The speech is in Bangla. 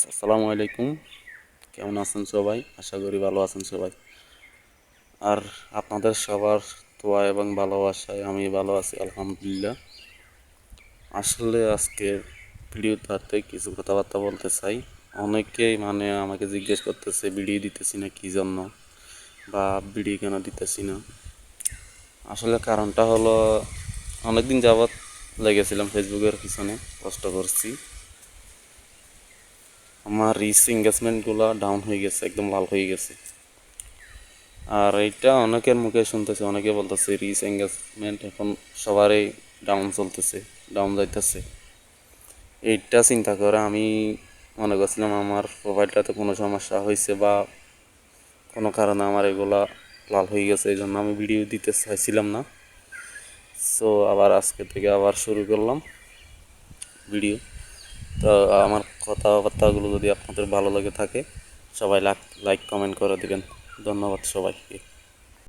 আসসালামু আলাইকুম। কেমন আছেন সবাই? আশা করি ভালো আছেন সবাই। আর আপনাদের সবার দোয়া এবং ভালোবাসায় আমি ভালো আছি আলহামদুলিল্লাহ। আসলে আজকের ভিডিওটাতে কিছু কথাবার্তা বলতে চাই। অনেকেই আমাকে জিজ্ঞেস করতেছে ভিডিও দিতেছি না কী জন্য, বা ভিডিও কেন দিতেছি না। আসলে কারণটা হলো, অনেকদিন যাবৎ লেগেছিলাম ফেসবুকের পিছনে, কষ্ট করছি। আমার রিচ এঙ্গেজমেন্টগুলো ডাউন হয়ে গেছে, একদম লাল হয়ে গেছে। আর এইটা অনেকের মুখে শুনতেছে, অনেকে বলতেছে রিচ এঙ্গেজমেন্ট এখন সবারই ডাউন চলতেছে, ডাউন যাইতেছে। এইটা চিন্তা করে আমি মনে করছিলাম আমার প্রোফাইলটাতে কোনো সমস্যা হয়েছে, বা কোনো কারণে আমার এগুলা লাল হয়ে গেছে, এই জন্য আমি ভিডিও দিতে চাইছিলাম না। সো আবার আজকে থেকে আবার শুরু করলাম ভিডিও। তো আমার কথাবার্তাগুলো যদি আপনাদের ভালো লেগে থাকে, সবাই লাইক কমেন্ট করে দিবেন। ধন্যবাদ সবাইকে।